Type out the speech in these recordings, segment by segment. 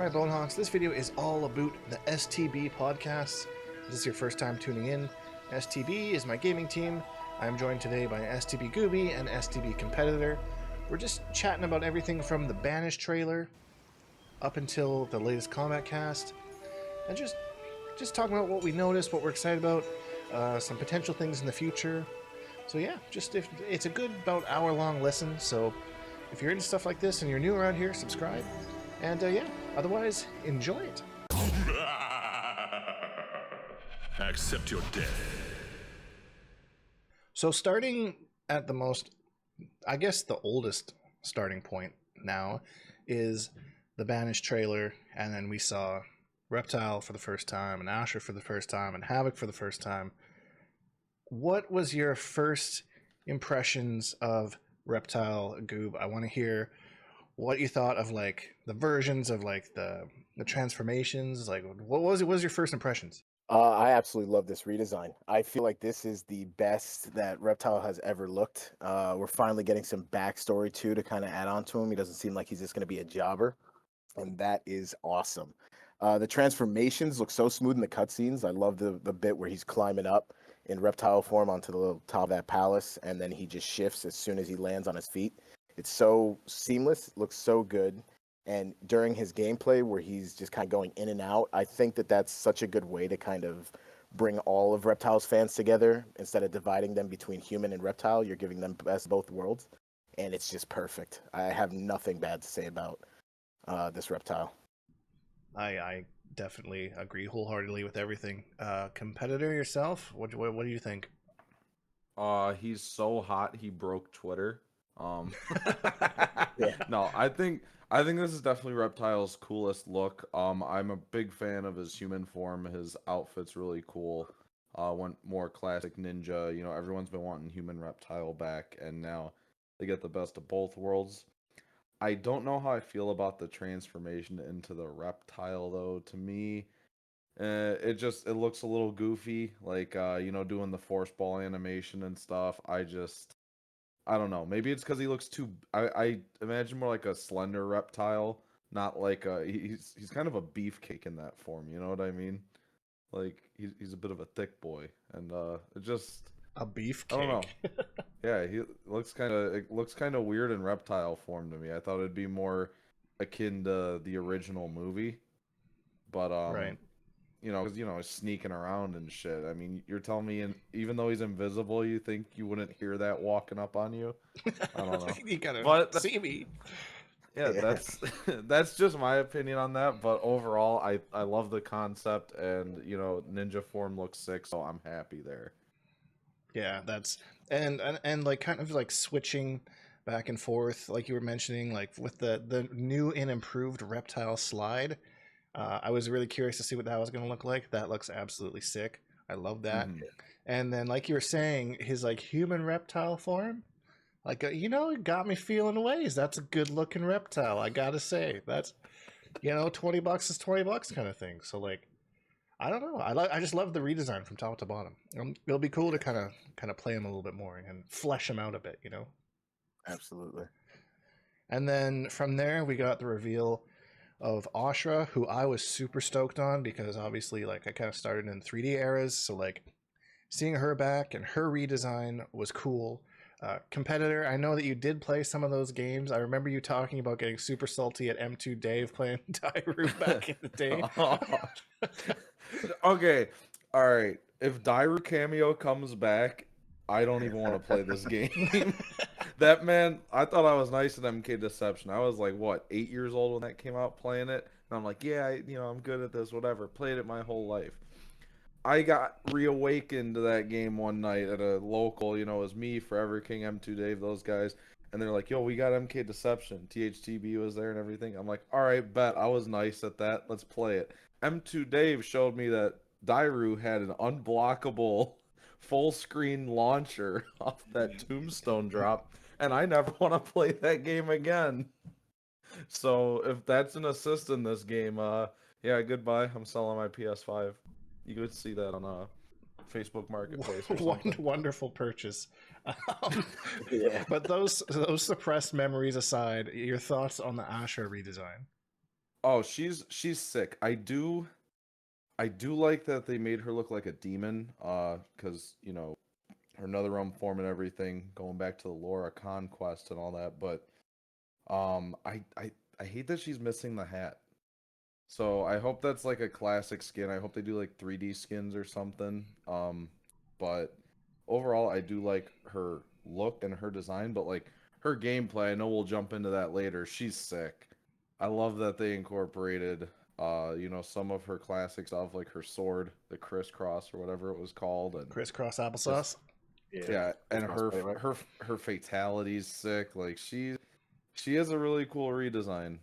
Alright, Bonehawks, this video is all about the STB podcasts. If this is your first time tuning in, STB is my gaming team. I'm joined today by STB Goobie and STB Kompetitor. We're just chatting about everything from the Banish trailer up until the latest combat cast, and just talking about what we noticed, what we're excited about, some potential things in the future. So yeah, if it's a good about hour-long listen, so if you're into stuff like this and you're new around here, subscribe. And yeah, otherwise, enjoy it. Accept your death. So starting at the most, I guess the oldest starting point now is the Banish trailer, and then we saw Reptile for the first time, and Ashra for the first time, and Havoc for the first time. What was your first impressions of Reptile, Goob? I want to hear what you thought of like the versions of like the transformations. Like, what was your first impressions? I absolutely love this redesign. I feel like this is the best that Reptile has ever looked. We're finally getting some backstory too to kind of add on to him. He doesn't seem like he's just going to be a jobber, and that is awesome. The transformations look so smooth in the cutscenes. I love the bit where he's climbing up in reptile form onto the little top of that palace, and then he just shifts as soon as he lands on his feet. It's so seamless. It looks so good. And during his gameplay where he's just kind of going in and out, I think that that's such a good way to kind of bring all of Reptile's fans together. Instead of dividing them between human and reptile, you're giving them best of both worlds. And it's just perfect. I have nothing bad to say about this Reptile. I definitely agree wholeheartedly with everything. Kompetitor, yourself, what do you think? He's so hot he broke Twitter. Yeah. No, I think this is definitely Reptile's coolest look. I'm a big fan of his human form. His outfit's really cool. Went more classic ninja. You know, everyone's been wanting human Reptile back, and now they get the best of both worlds. I don't know how I feel about the transformation into the Reptile though. To me, it looks a little goofy, like doing the force ball animation and stuff. I don't know. Maybe it's because he looks too. I imagine more like a slender reptile, not like he's kind of a beefcake in that form. You know what I mean? Like he's a bit of a thick boy, and it just A beefcake. I don't know. Yeah, it looks kind of weird in reptile form to me. I thought it'd be more akin to the original movie, but Right. because he's sneaking around and shit. I mean, you're telling me, even though he's invisible, you think you wouldn't hear that walking up on you? I don't know. You gotta But see me. Yeah, that's that's just my opinion on that. But overall, I love the concept, and ninja form looks sick, so I'm happy there. Yeah, that's and like kind of like switching back and forth, like you were mentioning, like with the new and improved Reptile slide. I was really curious to see what that was going to look like. That looks absolutely sick. I love that. Mhm. And then, like you were saying, his like human reptile form, like it got me feeling ways. That's a good looking reptile. I gotta say, that's $20 is $20 kind of thing. So like, I don't know. I just love the redesign from top to bottom. It'll be cool to kind of play him a little bit more and flesh him out a bit. Absolutely. And then from there, we got the reveal of Ashra, who I was super stoked on because obviously, like, I kind of started in 3D eras, so like seeing her back and her redesign was cool. Kompetitor, I know that you did play some of those games. I remember you talking about getting super salty at M2 Dave playing Dairu back in the day. Okay, all right. If Dairu Cameo comes back, I don't even want to play this game. That man, I thought I was nice at MK Deception. I was like, what, 8 years old when that came out playing it? And I'm like, yeah, I'm good at this, whatever. Played it my whole life. I got reawakened to that game one night at a local, it was me, Forever King, M2 Dave, those guys. And they're like, yo, we got MK Deception. THTB was there and everything. I'm like, all right, bet. I was nice at that. Let's play it. M2 Dave showed me that Dairu had an unblockable full screen launcher off that tombstone drop. And I never want to play that game again. So if that's an assist in this game, yeah, goodbye. I'm selling my PS5. You could see that on Facebook Marketplace or something. Wonderful purchase. Yeah. But those suppressed memories aside, your thoughts on the Ashra redesign? Oh, she's sick. I do like that they made her look like a demon. Because her nether realm form and everything, going back to the Laura conquest and all that. But I hate that she's missing the hat. So I hope that's like a classic skin. I hope they do like 3D skins or something. But overall, I do like her look and her design. But like her gameplay, I know we'll jump into that later. She's sick. I love that they incorporated, some of her classic stuff, like her sword, the crisscross or whatever it was called, and Crisscross just applesauce. yeah, and her Crossplay, right? her fatality's sick. Like she has a really cool redesign.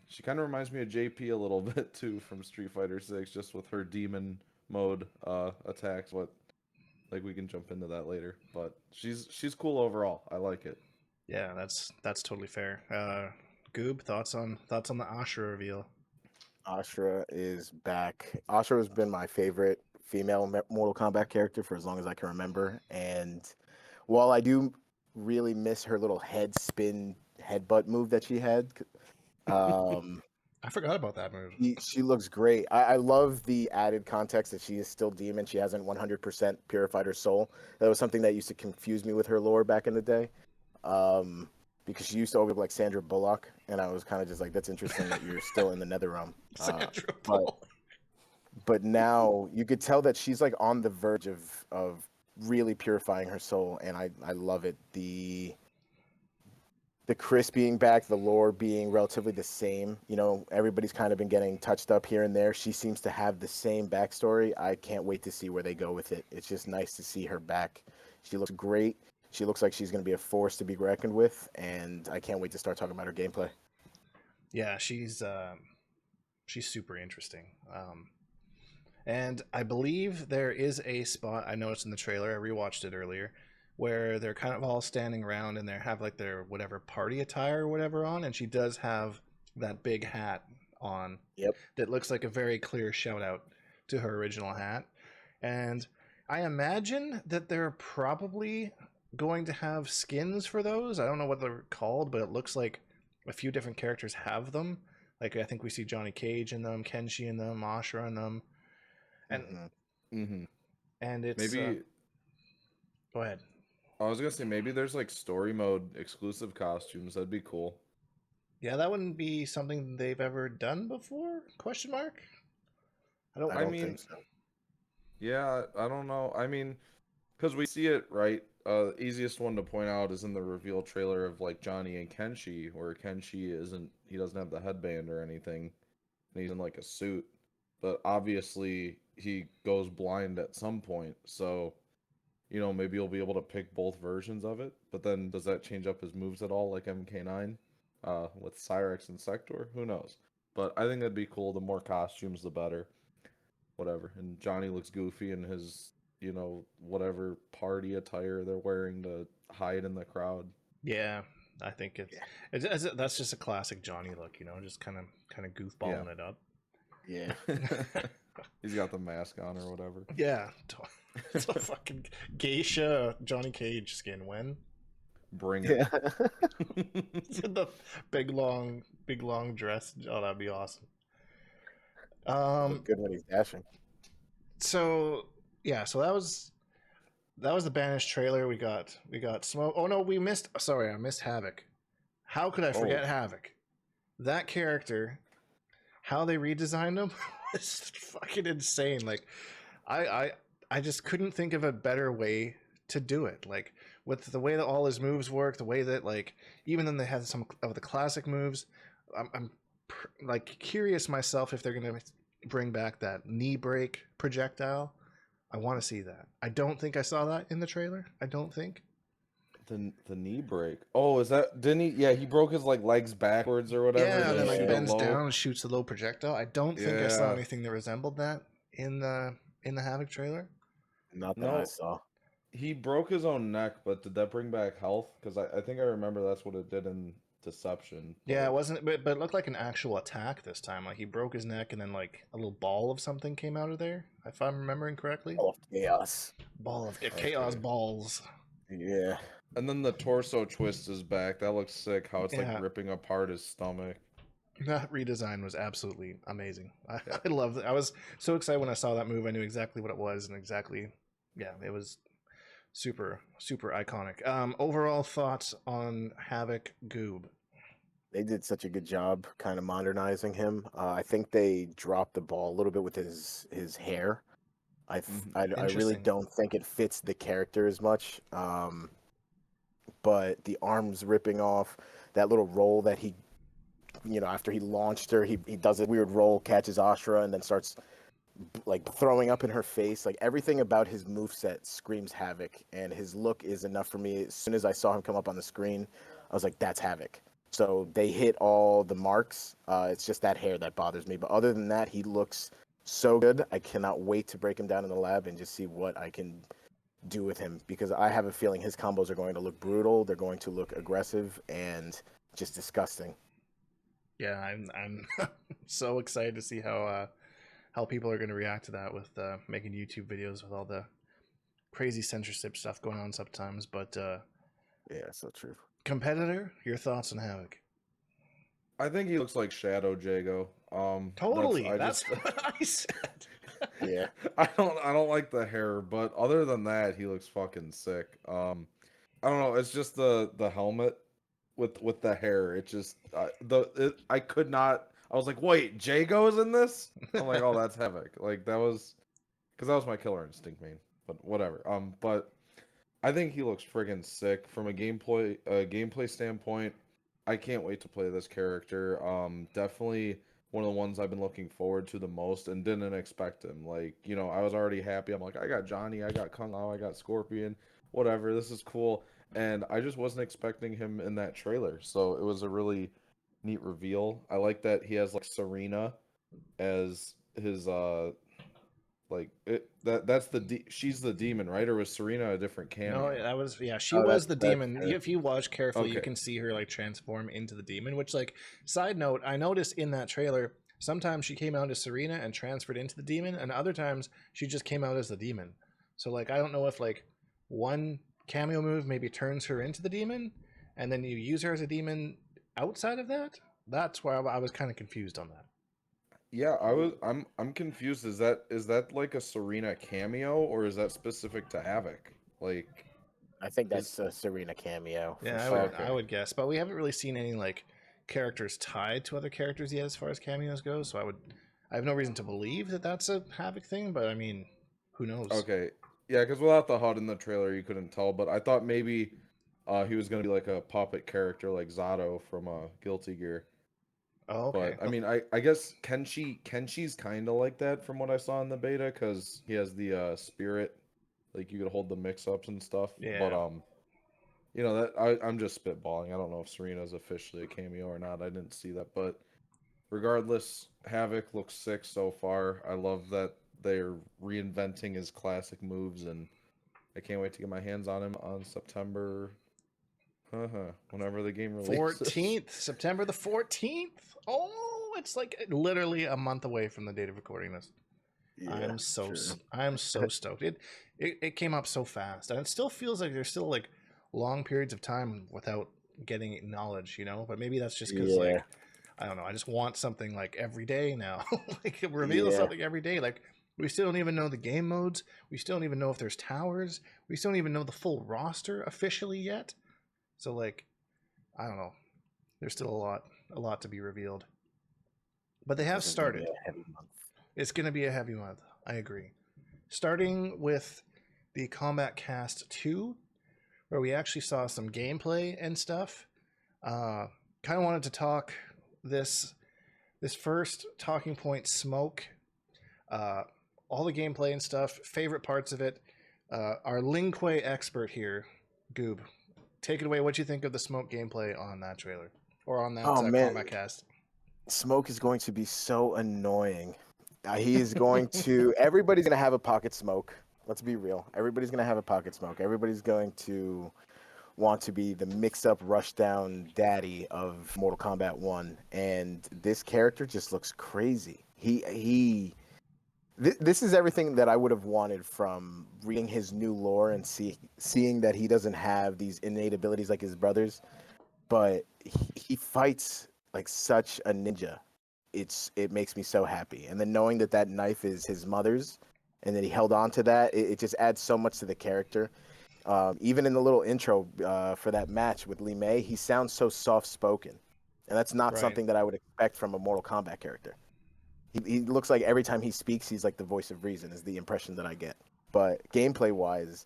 She kind of reminds me of JP a little bit too from Street Fighter 6, just with her demon mode attacks. But like we can jump into that later. But she's cool overall. I like it. Yeah, that's totally fair. Goob, thoughts on the Ashra reveal? Ashra is back. Ashra has been my favorite female Mortal Kombat character for as long as I can remember. And while I do really miss her little head spin headbutt move that she had, um, I forgot about that move. she looks great. I love the added context that she is still demon. She hasn't 100% purified her soul. That was something that used to confuse me with her lore back in the day. Because she used to always look like Sandra Bullock, and I was kind of just like, that's interesting that you're still in the nether realm. Sandra but Bullock. but now you could tell that she's like on the verge of really purifying her soul, and I love it. The Chris being back, the lore being relatively the same. Everybody's kind of been getting touched up here and there. She seems to have the same backstory. I can't wait to see where they go with it. It's just nice to see her back. She looks great. She looks like she's going to be a force to be reckoned with, and I can't wait to start talking about her gameplay. Yeah, she's super interesting. And I believe there is a spot I noticed in the trailer. I rewatched it earlier, where they're kind of all standing around and they have like their whatever party attire or whatever on, and she does have that big hat on. Yep. That looks like a very clear shout out to her original hat. And I imagine that they're probably going to have skins for those. I don't know what they're called, but it looks like a few different characters have them. Like I think we see Johnny Cage in them, Kenshi in them, Ashra in them, and Mm-hmm. and it's Maybe go ahead. I was gonna say maybe there's like story mode exclusive costumes. That'd be cool. Yeah, that wouldn't be something they've ever done before? Question mark. I don't. I don't think so. Yeah, I don't know. I mean, because we see it, right? Easiest one to point out is in the reveal trailer of like Johnny and Kenshi, where he doesn't have the headband or anything, and he's in like a suit. But obviously he goes blind at some point, so maybe you'll be able to pick both versions of it. But then does that change up his moves at all, like MK9, with Cyrex and Sector? Who knows? But I think that'd be cool. The more costumes, the better. Whatever. And Johnny looks goofy in his, whatever party attire they're wearing to hide in the crowd. Yeah, I think that's just a classic Johnny look, just kind of goofballing it up. Yeah. He's got the mask on or whatever. Yeah, it's a fucking geisha Johnny Cage skin. When bring it. the big long dress. Oh, that'd be awesome. Good when he's dashing. So yeah, so that was the Banished trailer. We got Smoke. Oh no, we missed. Sorry, I missed Havoc. How could I forget Havoc? That character, how they redesigned him was fucking insane. Like, I just couldn't think of a better way to do it. Like with the way that all his moves work, the way that like even then they had some of the classic moves. I'm like curious myself if they're gonna bring back that knee break projectile. I want to see that. I don't think I saw that in the trailer. I don't think. The knee break. Oh, is that didn't he? Yeah, he broke his like legs backwards or whatever. Yeah, and then like shoot bends low. down and shoots a low projectile. I don't think I saw anything that resembled that in the Havoc trailer. Not that I saw. He broke his own neck, but did that bring back health? Because I think I remember that's what it did in Deception. Yeah, it wasn't, but it looked like an actual attack this time. Like he broke his neck, and then like a little ball of something came out of there. If I'm remembering correctly. Ball of chaos. Ball of chaos balls. Yeah. And then the torso twist is back. That looks sick. How it's like ripping apart his stomach. That redesign was absolutely amazing. Yeah. I loved it. I was so excited when I saw that move. I knew exactly what it was and exactly, yeah, it was super, super iconic. Overall thoughts on Havoc Goob? They did such a good job kind of modernizing him. I think they dropped the ball a little bit with his hair. I really Interesting. don't think it fits the character as much. But the arms ripping off, that little roll that he, after he launched her, he does a weird roll, catches Ashra, and then starts like throwing up in her face. Like everything about his moveset screams Havoc, and his look is enough for me. As soon as I saw him come up on the screen, I was like, that's Havoc. So they hit all the marks. It's just that hair that bothers me. But other than that, he looks so good. I cannot wait to break him down in the lab and just see what I can do with him, because I have a feeling his combos are going to look brutal. They're going to look aggressive and just disgusting. Yeah, I'm so excited to see how people are going to react to that with making YouTube videos with all the crazy censorship stuff going on sometimes. But Yeah, so true. Kompetitor, your thoughts on Havoc? I think he looks like Shadow Jago. Totally. I That's just what I said. Yeah. I don't like the hair, but other than that, he looks fucking sick. I don't know. It's just the helmet with the hair. It just I could not. I was like, wait, Jago's in this? I'm like, oh, that's Havoc. Like that was because that was my Killer Instinct main. But whatever. But I think he looks friggin' sick from a gameplay standpoint. I can't wait to play this character. Definitely one of the ones I've been looking forward to the most and didn't expect him. Like, I was already happy. I'm like, I got Johnny, I got Kung Lao, I got Scorpion, whatever. This is cool. And I just wasn't expecting him in that trailer. So it was a really neat reveal. I like that he has like Serena as his that's she's the demon, right? Or was Serena a different No, cameo? that was yeah. She Oh, was the that's demon. her. If you watch carefully, you Okay. can see her like transform into the demon. Which, like, side note, I noticed in that trailer sometimes she came out as Serena and transferred into the demon, and other times she just came out as the demon. So, like, I don't know if like one cameo move maybe turns her into the demon, and then you use her as a demon outside of that. That's why I was kind of confused on that. Yeah, I'm confused. Is that like a Serena cameo or is that specific to Havoc? Like I think is that's a Serena cameo for Yeah, sure. I okay. would guess, but we haven't really seen any like characters tied to other characters yet, as far as cameos go. So I have no reason to believe that that's a Havoc thing, but I mean, who knows? Okay. Yeah, because without the HUD in the trailer you couldn't tell, but I thought maybe he was gonna be like a puppet character like Zato from Guilty Gear. Oh, okay. But I mean I guess Kenshi's kinda like that from what I saw in the beta, because he has the spirit, like you could hold the mix ups and stuff. But Yeah. that I'm just spitballing. I don't know if Serena's officially a cameo or not. I didn't see that, but regardless, Havoc looks sick so far. I love that they're reinventing his classic moves, and I can't wait to get my hands on him on September, whenever the game releases. 14th, September the 14th. Oh, it's like literally a month away from the date of recording this. Yeah, true. I'm so stoked. It came up so fast, and it still feels like there's still like long periods of time without getting knowledge, But maybe that's just because Yeah, like I don't know. I just want something like every day now. Like reveal yeah. something every day. Like we still don't even know the game modes. We still don't even know if there's towers. We still don't even know the full roster officially yet. So like I don't know. There's still a lot to be revealed. But they have This is gonna be started. a heavy month. It's going to be a heavy month. I agree. Starting with the Combat Cast 2, where we actually saw some gameplay and stuff. Kind of wanted to talk this first talking point, Smoke. All the gameplay and stuff, favorite parts of it. Our Lingque expert here, Goob, take it away. What you think of the Smoke gameplay on that trailer or on that Oh man, Combat Cast? Smoke is going to be so annoying. He is going to. Everybody's gonna have a pocket Smoke. Let's be real. Everybody's gonna have a pocket Smoke. Everybody's going to want to be the mix-up, rush-down daddy of Mortal Kombat 1, and this character just looks crazy. This is everything that I would have wanted from reading his new lore and seeing that he doesn't have these innate abilities like his brothers, but he fights like such a ninja. It makes me so happy. And then knowing that that knife is his mother's, and that he held on to that, it just adds so much to the character. Even in the little intro for that match with Lee May, he sounds so soft spoken, and that's not Right. something that I would expect from a Mortal Kombat character. He looks like every time he speaks, he's like the voice of reason, is the impression that I get. But gameplay wise,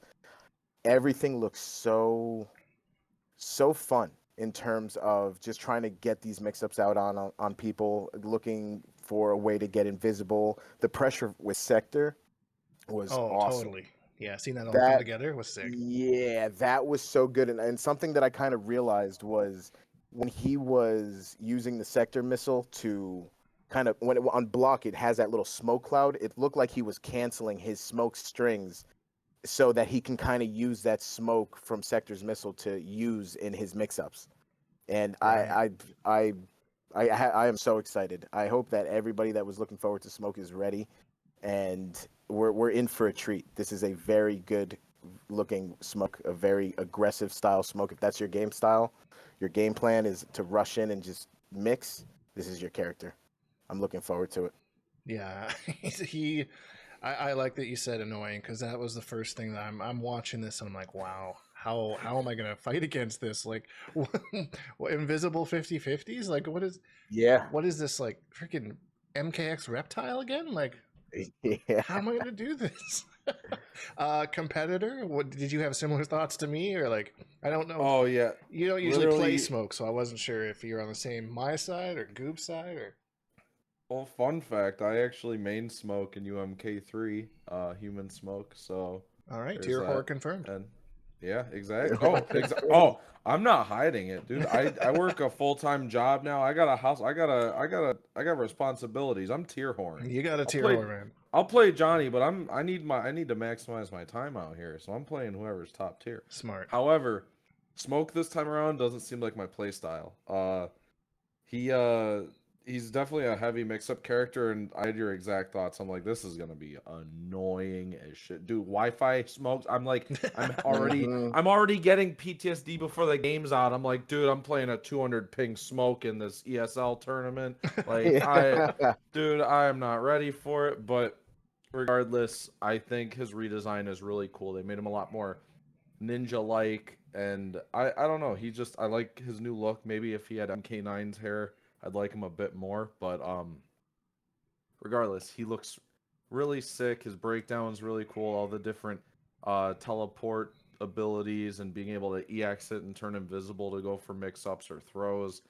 everything looks so fun in terms of just trying to get these mix-ups out on people, looking for a way to get invisible. The pressure with Sector was Oh, awesome. totally. Yeah, seeing that all come That together was sick. Yeah, that was so good. And something that I kind of realized was when he was using the Sector missile to kind of when on block, it has that little smoke cloud. It looked like he was canceling his smoke strings so that he can kind of use that smoke from Sector's missile to use in his mix-ups. And Right. I am so excited. I hope that everybody that was looking forward to Smoke is ready, and we're in for a treat. This is a very good looking Smoke, a very aggressive style Smoke. If that's your game style, your game plan is to rush in and just mix. This is your character. I'm looking forward to it. Yeah, he. I like that you said annoying because that was the first thing that I'm watching this and I'm like, wow, how am I gonna fight against this? Like, what invisible 50/50s? Like, Yeah, what is this like freaking MKX Reptile again? Like, yeah. how am I gonna do this? Competitor, what did you have similar thoughts to me or like? I don't know. Oh yeah, You don't usually play literally. Smoke, so I wasn't sure if you're on the same my side or Goob side or. Well, fun fact, I actually main Smoke in UMK3, Human Smoke. So All right, there's tier horror that. confirmed. And yeah, exactly. Oh, I'm not hiding it, dude. I work a full-time job now. I got a house. I got responsibilities. I'm tier whoring. You got a I'll tier play horror, man. I'll play Johnny, but I need to maximize my time out here. So I'm playing whoever's top tier. Smart. However, Smoke this time around doesn't seem like my play style. He he's definitely a heavy mix-up character, and I had your exact thoughts. I'm like, this is gonna be annoying as shit, dude. Wi-Fi smokes. I'm like, Mhm. I'm already getting PTSD before the game's out. I'm like, dude, I'm playing a 200 ping smoke in this ESL tournament. Like, Yeah. dude, I am not ready for it. But regardless, I think his redesign is really cool. They made him a lot more ninja like, and I don't know, he just, I like his new look. Maybe if he had MK9's hair, I'd like him a bit more, but regardless, he looks really sick. His breakdown's really cool. All the different teleport abilities and being able to EX it and turn invisible to go for mix-ups or throws.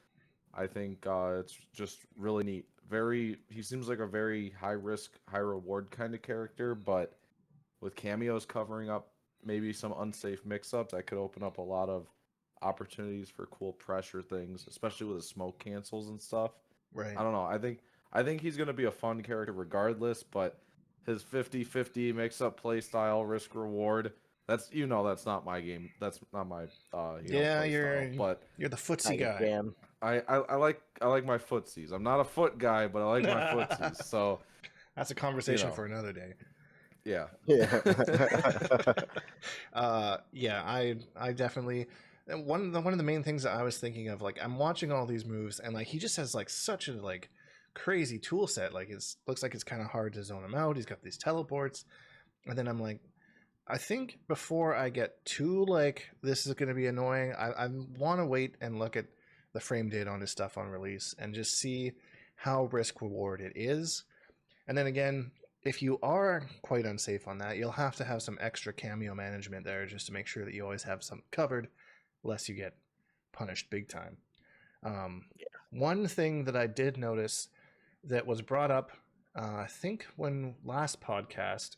I think it's just really neat. Very, he seems like a very high risk, high reward kind of character, but with cameos covering up maybe some unsafe mix-ups, that could open up a lot of opportunities for cool pressure things, especially with the smoke cancels and stuff. Right. I don't know. I think he's gonna be a fun character regardless, but his 50-50 mix-up play style, risk reward. That's, that's not my game. That's not my Yeah, play style. But you're the footsie Not your guy. jam. I like my footsies. I'm not a foot guy, but I like my footsies. That's So a you conversation know, for another day. yeah. Yeah. Yeah, I definitely. And one of the main things that I was thinking of, like, I'm watching all these moves, and like he just has like such a like crazy tool set. Like, it looks like it's kind of hard to zone him out. He's got these teleports, and then I'm like, I think before I get too like this is going to be annoying, I want to wait and look at the frame data on his stuff on release and just see how risk reward it is. And then again, if you are quite unsafe on that, you'll have to have some extra cameo management there just to make sure that you always have something covered, lest you get punished big time. Um, One thing that I did notice that was brought up, I think when last podcast,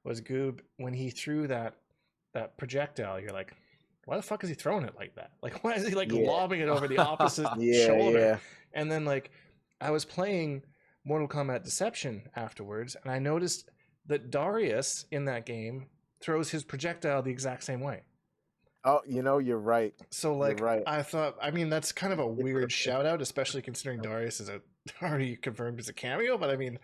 was Goob when he threw that projectile. You're like, why the fuck is he throwing it like that? Like, why is he like Yeah. lobbing it over the opposite Yeah. shoulder? Yeah. And then like, I was playing Mortal Kombat Deception afterwards, and I noticed that Darius in that game throws his projectile the exact same way. Oh, you're right. So You're like, right. I thought, I mean, that's kind of a weird shout out, especially considering Darius is already confirmed as a cameo. But I mean,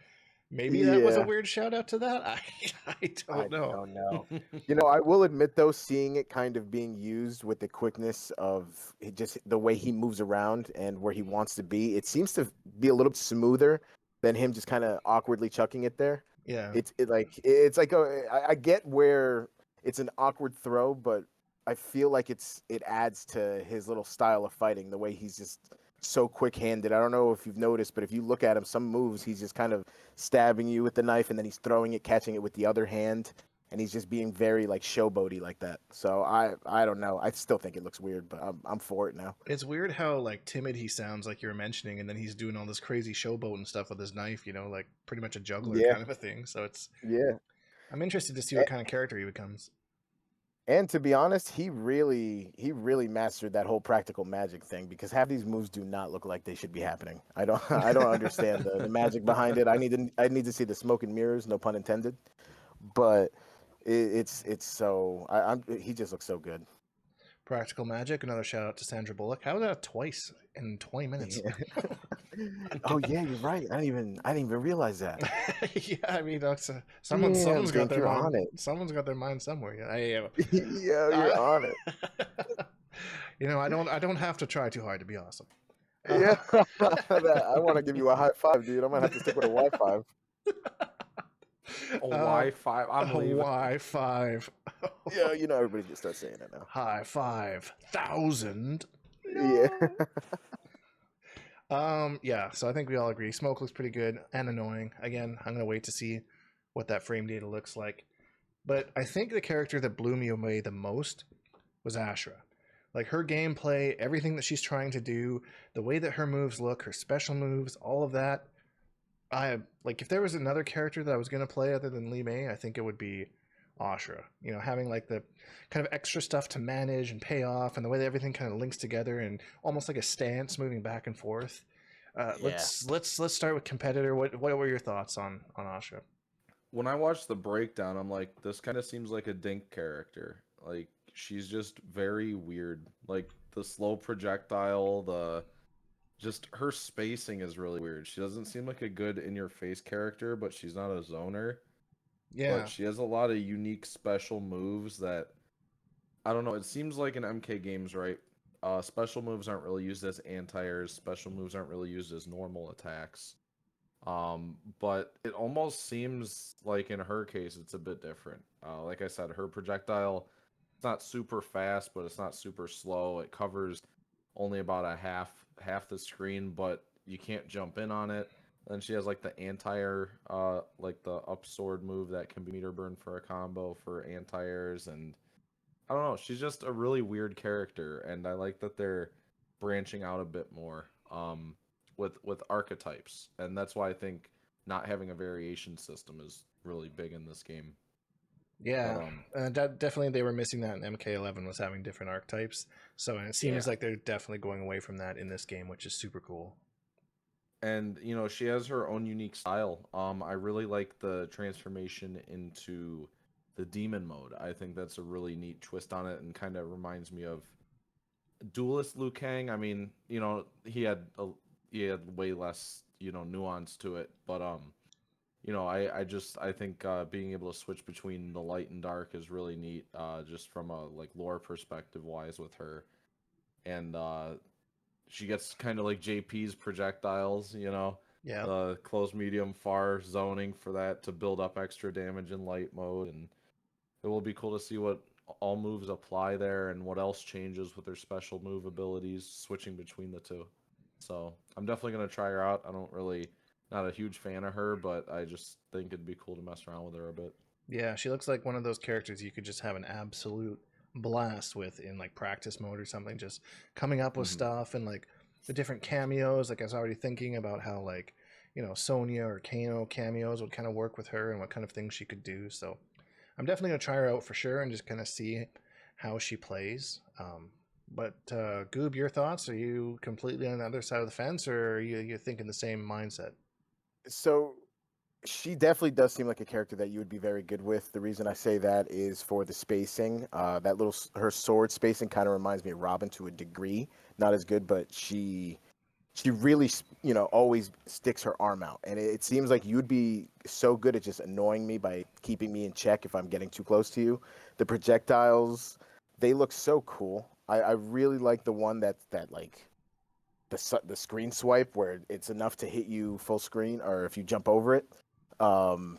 Maybe that was a Yeah, weird shout out to that. I I don't know. don't know. You know, I will admit though, seeing it kind of being used with the quickness of just the way he moves around and where he wants to be, it seems to be a little smoother than him just kind of awkwardly chucking it there. Yeah. It's like I get where it's an awkward throw, but I feel like it adds to his little style of fighting, the way he's just so quick-handed. I don't know if you've noticed, but if you look at him, some moves he's just kind of stabbing you with the knife and then he's throwing it, catching it with the other hand, and he's just being very like showboaty like that. So I don't know. I still think it looks weird, but I'm for it now. It's weird how like timid he sounds, like you were mentioning, and then he's doing all this crazy showboat and stuff with his knife, like pretty much a juggler Yeah, kind of a thing. So yeah. I'm interested to see what kind of character he becomes. And to be honest, he really mastered that whole practical magic thing because half these moves do not look like they should be happening. I don't understand the magic behind it. I need to see the smoke and mirrors, no pun intended. But it's so he just looks so good. Practical Magic, another shout out to Sandra Bullock. How was that twice in 20 minutes? Yeah. Oh yeah, you're right. I didn't even realize that. Yeah, I mean, that's Damn, someone's got Dink, their you're mind. on it. Someone's got their mind somewhere. Yeah, Yeah, you're I, on it. I don't have to try too hard to be awesome. Yeah, I want to give you a high five, dude. I'm gonna have to stick with a Y5. A uh, Y5. I'm leaving. Y5. Yeah, everybody just starts saying it now. High 5,000. Yeah. Yeah, so I think we all agree. Smoke looks pretty good and annoying. Again, I'm gonna wait to see what that frame data looks like. But I think the character that blew me away the most was Ashra. Like her gameplay, everything that she's trying to do, the way that her moves look, her special moves, all of that. I like if there was another character that I was gonna play other than Lee May, I think it would be Ashra. Having like the kind of extra stuff to manage and pay off, and the way that everything kind of links together, and almost like a stance moving back and forth. Yeah. Let's start with Kompetitor. What were your thoughts on Ashra? When I watched the breakdown, I'm like, this kind of seems like a Dink character. Like, she's just very weird. Like, the slow projectile, just her spacing is really weird. She doesn't seem like a good in-your-face character, but she's not a zoner. But Yeah, she has a lot of unique special moves that, I don't know, it seems like in MK games, right? Special moves aren't really used as anti-airs. Special moves aren't really used as normal attacks. But it almost seems like in her case it's a bit different. Like I said, her projectile, it's not super fast, but it's not super slow. It covers only about a half the screen, but you can't jump in on it. Then she has like the anti-air, like the up sword move that can be meter burn for a combo for anti-airs, and I don't know. She's just a really weird character, and I like that they're branching out a bit more with archetypes, and that's why I think not having a variation system is really big in this game. But yeah. Definitely they were missing that in MK11 was having different archetypes. So and it Yeah. seems like they're definitely going away from that in this game, which is super cool. and she has her own unique style. I really like the transformation into the demon mode. I think that's a really neat twist on it, and kind of reminds me of Duelist Liu Kang. I mean, he had way less, nuance to it, but I think being able to switch between the light and dark is really neat, just from a like lore perspective wise with her, and she gets kind of like JP's projectiles, Yeah. the close, medium, far zoning for that to build up extra damage in light mode, and it will be cool to see what all moves apply there and what else changes with her special move abilities, switching between the two. So I'm definitely gonna try her out. I don't really, not a huge fan of her, but I just think it'd be cool to mess around with her a bit. Yeah, she looks like one of those characters you could just have an absolute blast with in like practice mode or something, just coming up with hmm stuff and like the different cameos. Like I was already thinking about how like, Sonya or Kano cameos would kind of work with her and what kind of things she could do. So I'm definitely gonna try her out for sure and just kind of see how she plays. But Goob, your thoughts? Are you completely on the other side of the fence, or are you thinking the same mindset? So she definitely does seem like a character that you would be very good with. The reason I say that is for the spacing. That her sword spacing kind of reminds me of Robin to a degree. Not as good, but she she really, always sticks her arm out. And it seems like you'd be so good at just annoying me by keeping me in check if I'm getting too close to you. The projectiles, they look so cool. I really like the one that like the screen swipe where it's enough to hit you full screen or if you jump over it. Um,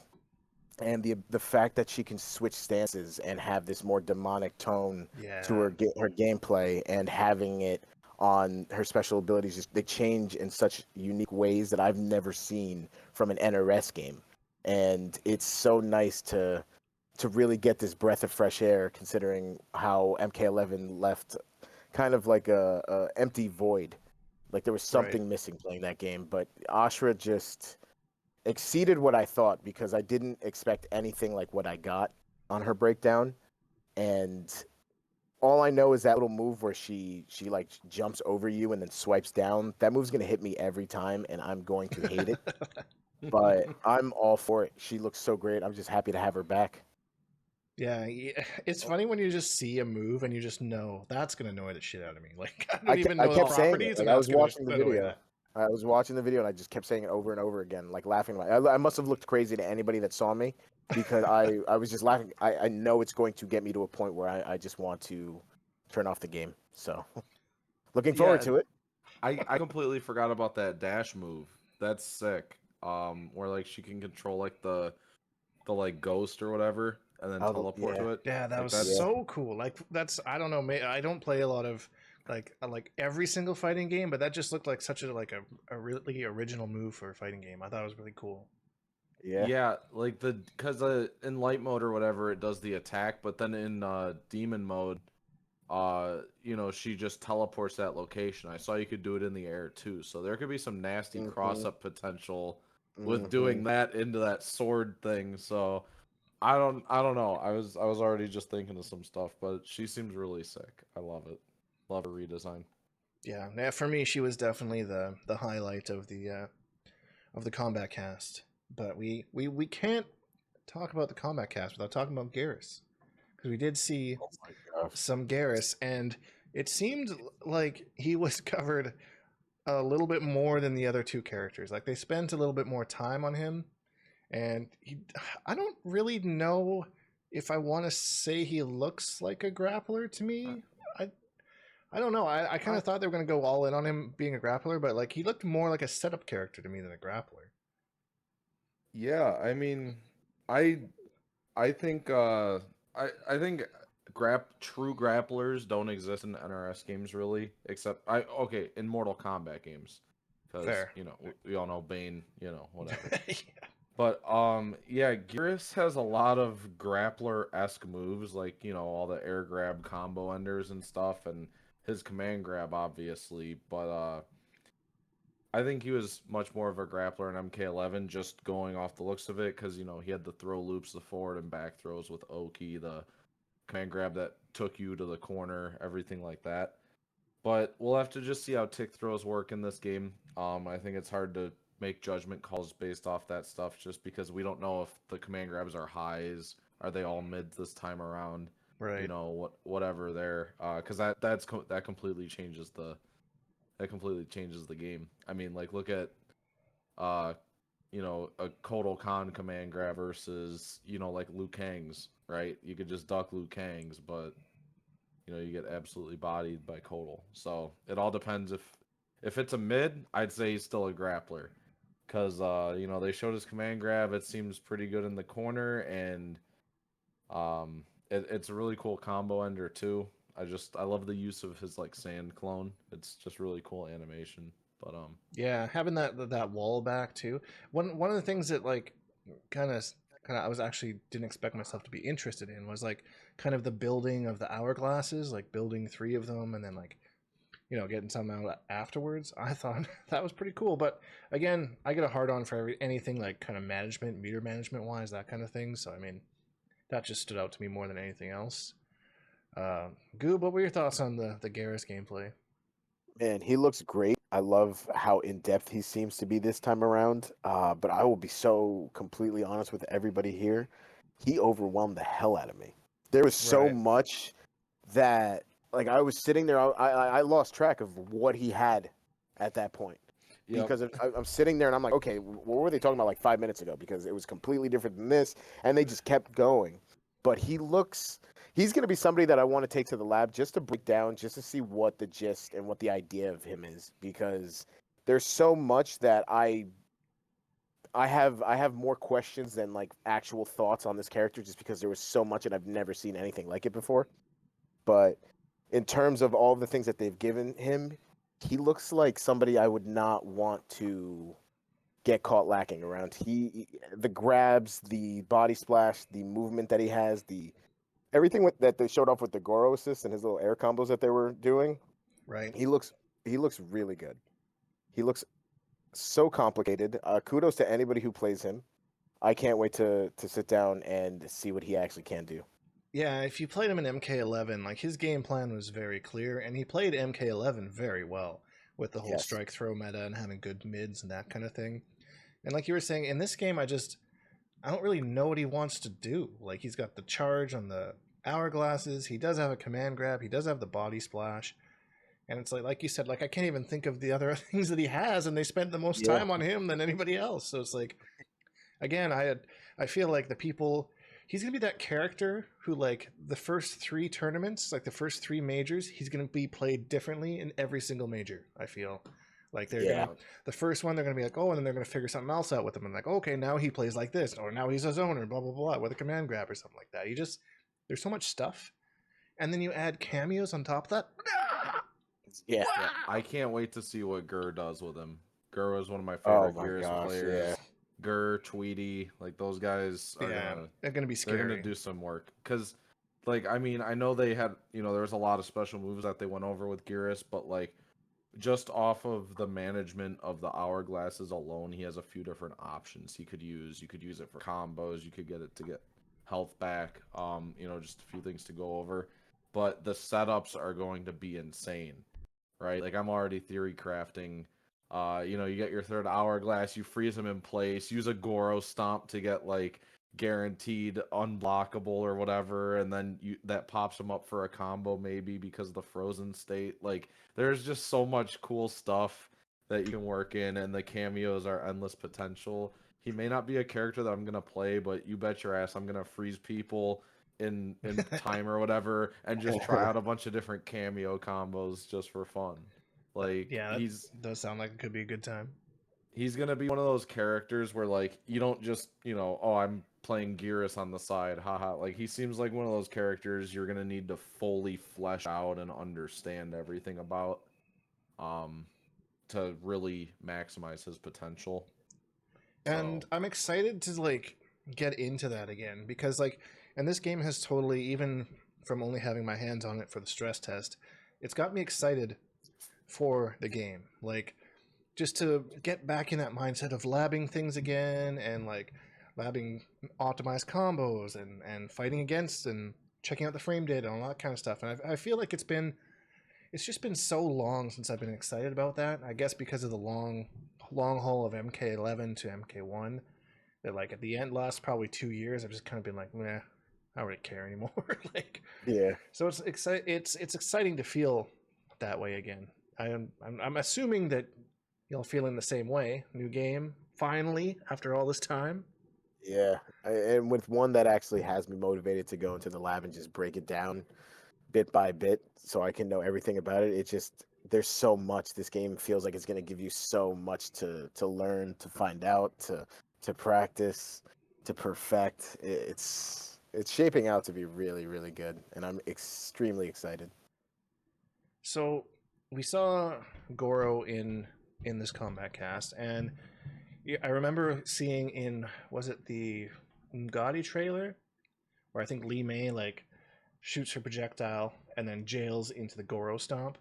and the fact that she can switch stances and have this more demonic tone to Yeah. her gameplay and having it on her special abilities, just they change in such unique ways that I've never seen from an NRS game, and it's so nice to really get this breath of fresh air considering how MK11 left kind of like a empty void, like there was Right. something missing playing that game. But Ashra just exceeded what I thought because I didn't expect anything like what I got on her breakdown. And all I know is that little move where she like jumps over you and then swipes down. That move's gonna hit me every time, and I'm going to hate it. But I'm all for it. She looks so great. I'm just happy to have her back. Yeah, it's funny when you just see a move and you just know that's gonna annoy the shit out of me. Like I I, don't even I know the kept saying it. properties, Like and I that's was gonna watching the annoy video. that. I was watching the video and I just kept saying it over and over again, like laughing. I must have looked crazy to anybody that saw me because I was just laughing. I know it's going to get me to a point where I just want to turn off the game. So looking forward Yeah, to it. I completely forgot about that dash move. That's sick. Where like she can control like the like ghost or whatever, and then teleport Yeah, to it. Yeah, that Like was yeah, that's so cool. Like that's I don't know, I don't play a lot of like every single fighting game, but that just looked like such a really original move for a fighting game. I thought it was really cool. yeah. yeah, like because in light mode or whatever it does the attack, but then in demon mode, she just teleports that location. I saw you could do it in the air too, so there could be some nasty cross Hmm. up potential with Hmm. doing that into that sword thing. So I don't know. I was already just thinking of some stuff, but she seems really sick. I love it. Love her redesign. Yeah, for me, she was definitely the highlight of the combat cast. But we can't talk about the combat cast without talking about Geras because we did see Oh my gosh. some Geras, and it seemed like he was covered a little bit more than the other two characters. Like they spent a little bit more time on him, and I don't really know if I want to say he looks like a grappler to me. I I don't know. I kind I of thought they were going to go all in on him being a grappler, but like he looked more like a setup character to me than a grappler. Yeah, I mean, I I think I think true grapplers don't exist in NRS games really, except in Mortal Kombat games, because Fair. we all know Bane, whatever. Yeah. But yeah, Geras has a lot of grappler-esque moves, like all the air grab combo enders and stuff, and his command grab obviously. But I think he was much more of a grappler in MK11, just going off the looks of it, because he had the throw loops, the forward and back throws with Oki, the command grab that took you to the corner, everything like that. But we'll have to just see how tick throws work in this game. I think it's hard to make judgment calls based off that stuff, just because we don't know if the command grabs are highs, are they all mids this time around, Right. whatever there, because that completely changes the game. I mean, like look at uh a Kotal Khan command grab versus like Liu Kang's, right? You could just duck Liu Kang's, but you get absolutely bodied by Kotal. So it all depends. If it's a mid, I'd say he's still a grappler, because they showed his command grab. It seems pretty good in the corner, and it's a really cool combo ender too. I love the use of his like sand clone. It's just really cool animation. But Yeah, having that wall back too. One of the things that like kind of I was actually didn't expect myself to be interested in was like kind of the building of the hourglasses, like building three of them and then like getting some out afterwards. I thought that was pretty cool. But again, I get a hard on for anything like kind of management, meter management wise, that kind of thing. So I mean, that just stood out to me more than anything else. Goob, what were your thoughts on the Geras gameplay? Man, he looks great. I love how in depth he seems to be this time around. But I will be so completely honest with everybody here. He overwhelmed the hell out of me. There was so Right. much that, like, I was sitting there. I lost track of what he had at that point. Yep. because I'm sitting there and I'm like, okay, what were they talking about like 5 minutes ago? Because it was completely different than this, and they just kept going. But he's going to be somebody that I want to take to the lab just to break down, just to see what the gist and what the idea of him is, because there's so much that I have more questions than like actual thoughts on this character, just because there was so much and I've never seen anything like it before. But in terms of all the things that they've given him, he looks like somebody I would not want to get caught lacking around. The grabs, the body splash, the movement that he has, the everything that they showed off with the Goro assist and his little air combos that they were doing. Right. He looks really good. He looks so complicated. Kudos to anybody who plays him. I can't wait to sit down and see what he actually can do. Yeah, if you played him in MK11, like his game plan was very clear, and he played MK11 very well with the whole Yes. strike throw meta and having good mids and that kind of thing. And like you were saying, in this game, I don't really know what he wants to do. Like he's got the charge on the hourglasses, he does have a command grab, he does have the body splash, and it's like you said, like I can't even think of the other things that he has, and they spent the most Yeah. time on him than anybody else. So it's like, again, I feel like the people he's gonna be that character who, like, the first 3 tournaments, like the first 3 majors, he's gonna be played differently in every single major. I feel like they're Yeah. gonna the first one they're gonna be like, oh, and then they're gonna figure something else out with him, and like, okay, now he plays like this, or now he's a zoner, blah blah blah, with a command grab or something like that. There's so much stuff, and then you add cameos on top of that. Yeah. I can't wait to see what Gur does with him. Gur was one of my Oh favorite my Geras gosh, players. yeah. Gur, Tweety, like those guys are Yeah, gonna they're gonna be they're scary. gonna do some work. Cause like I mean, I know they had there was a lot of special moves that they went over with Geras, but like just off of the management of the hourglasses alone, he has a few different options he could use. You could use it for combos, you could get it to get health back. Just a few things to go over. But the setups are going to be insane, right? Like I'm already theory crafting. You get your third hourglass, you freeze him in place, use a Goro stomp to get like guaranteed unblockable or whatever, and then that pops him up for a combo maybe because of the frozen state. Like there's just so much cool stuff that you can work in, and the cameos are endless potential. He may not be a character that I'm gonna play, but you bet your ass I'm gonna freeze people in time or whatever and just try out a bunch of different cameo combos just for fun. Like Yeah, that does sound like it could be a good time. he's gonna be one of those characters where like you don't just oh, I'm playing Geras on the side, haha. Like he seems like one of those characters you're gonna need to fully flesh out and understand everything about to really maximize his potential. And So I'm excited to like get into that again because and this game has totally, even from only having my hands on it for the stress test, it's got me excited for the game. Like just to get back in that mindset of labbing things again and like labbing optimized combos and fighting against and checking out the frame data and all that kind of stuff. And I feel like it's just been so long since I've been excited about that. I guess because of the long haul of MK11 to MK1, that like at the end last probably 2 years, I've just kind of been like, meh, I don't really care anymore. Like, Yeah. so it's exciting to feel that way again. I'm assuming that y'all feeling the same way. New game finally after all this time. Yeah. And with one that actually has me motivated to go into the lab and just break it down bit by bit so I can know everything about it. There's so much. This game feels like it's going to give you so much to learn, to find out, to practice, to perfect. It's shaping out to be really, really good, and I'm extremely excited. So we saw Goro in this combat cast, and I remember seeing in, was it the Gotti trailer, where I think Lee May like shoots her projectile and then jails into the Goro stomp.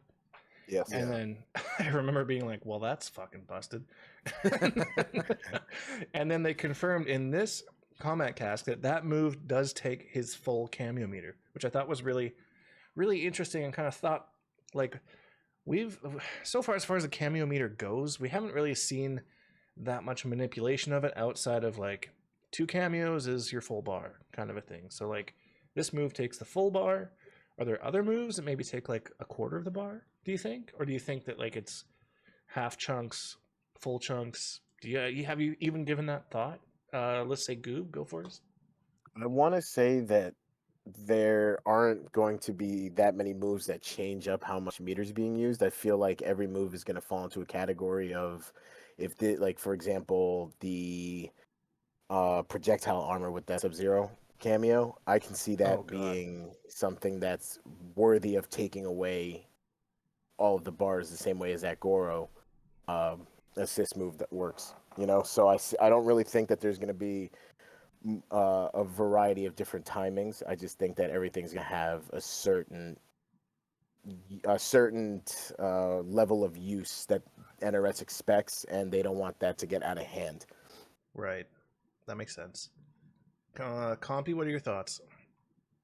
Yes. And then I remember being like, well, that's fucking busted. And then they confirmed in this combat cast that move does take his full cameo meter, which I thought was really, really interesting, and kind of thought like we've so far as the cameo meter goes, we haven't really seen that much manipulation of it outside of like 2 cameos is your full bar kind of a thing. So like this move takes the full bar. Are there other moves that maybe take like a quarter of the bar, do you think? Or do you think that like it's half chunks, full chunks. Have you even given that thought? Let's say Goob, go first. I want to say that there aren't going to be that many moves that change up how much meter's being used. I feel like every move is going to fall into a category of if the like for example the projectile armor with that Sub-Zero cameo, I can see Oh that God. being something that's worthy of taking away all of the bars the same way as that Goro assist move that works. You know, so I don't really think that there's going to be a variety of different timings. I just think that everything's going to have a certain level of use that NRS expects, and they don't want that to get out of hand. Right. That makes sense. Compy, what are your thoughts?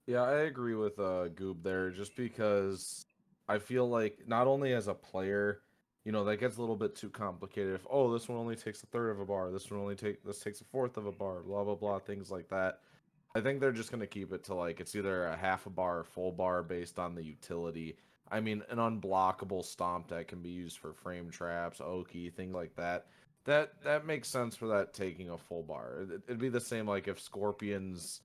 Yeah, I agree with Goob there, just because I feel like not only as a player, that gets a little bit too complicated. If this one only takes a third of a bar, this takes a fourth of a bar, blah blah blah, things like that. I think they're just gonna keep it to like it's either a half a bar or full bar based on the utility. I mean, an unblockable stomp that can be used for frame traps, Oki, things like that. That makes sense for that taking a full bar. It'd be the same like if Scorpions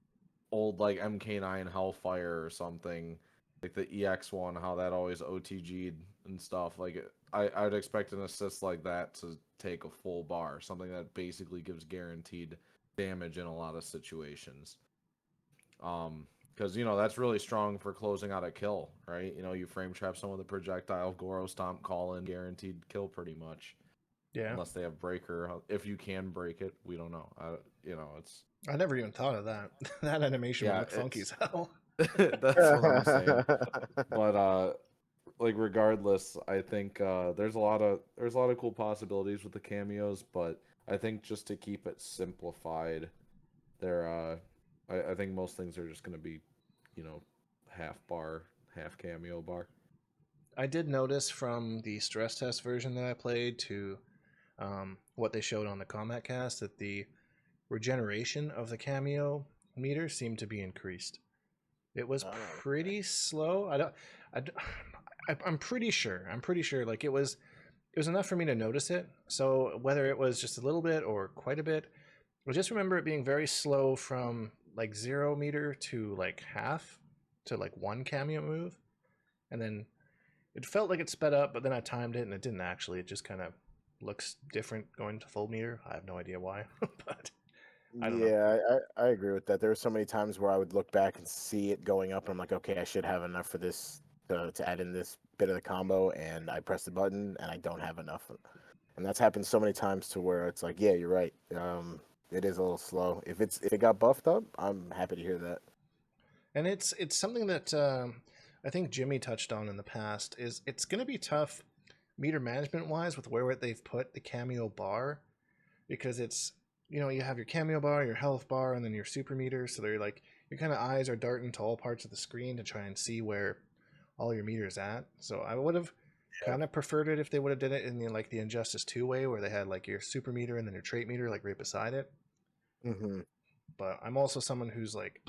old like MK9 Hellfire or something, like the EX one, how that always OTG'd and stuff. Like I would expect an assist like that to take a full bar, something that basically gives guaranteed damage in a lot of situations. Because that's really strong for closing out a kill, right? You frame trap someone with a projectile, Goro stomp, call in, guaranteed kill pretty much. Yeah. Unless they have breaker, if you can break it, we don't know. It's I never even thought of that. That animation would yeah, look funky as hell. that's what I'm saying. But like regardless, I think there's a lot of cool possibilities with the cameos, but I think just to keep it simplified, I think most things are just gonna be, you know, half bar, half cameo bar. I did notice from the stress test version that I played to what they showed on the combat cast that the regeneration of the cameo meter seemed to be increased. It was pretty slow. I'm pretty sure. I'm pretty sure. Like it was enough for me to notice it. So whether it was just a little bit or quite a bit, I just remember it being very slow from like 0 meter to like half to like one cameo move, and then it felt like it sped up, but then I timed it and it didn't actually. It just kind of looks different going to full meter. I have no idea why, but I don't know. Yeah, I agree with that. There were so many times where I would look back and see it going up, and I'm like, okay, I should have enough for this to add in this bit of the combo, and I press the button, and I don't have enough. And that's happened so many times to where it's like, yeah, you're right. It is a little slow. If it got buffed up, I'm happy to hear that. And it's something that I think Jimmy touched on in the past. Is it's going to be tough meter management wise with where they've put the cameo bar, because it's you have your cameo bar, your health bar, and then your super meter. So they're like your kind of eyes are darting to all parts of the screen to try and see where all your meters at. So I would have kind of preferred it if they would have did it in the Injustice 2 way, where they had like your super meter and then your trait meter like right beside it. Hmm. But I'm also someone who's like,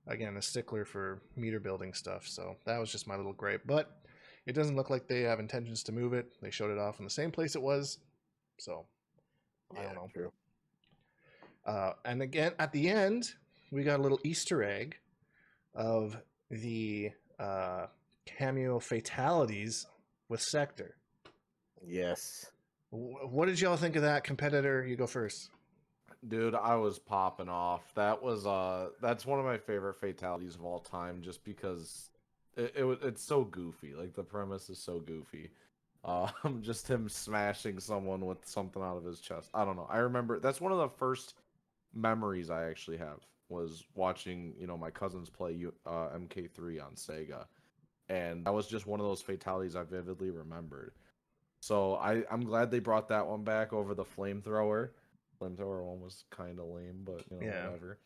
again, a stickler for meter building stuff. So that was just my little gripe. But it doesn't look like they have intentions to move it. They showed it off in the same place it was. So I don't Yeah, know. true. And again, at the end, we got a little Easter egg of the cameo fatalities with Sector. Yes. What did y'all think of that? Kompetitor, you go first. Dude, I was popping off. That's one of my favorite fatalities of all time, just because it's so goofy. Like the premise is so goofy. Just him smashing someone with something out of his chest. I don't know. I remember that's one of the first memories I actually have was watching, my cousins play MK3 on Sega, and that was just one of those fatalities I vividly remembered. So I'm glad they brought that one back over the flamethrower. Flamethrower one was kind of lame, but Yeah. whatever.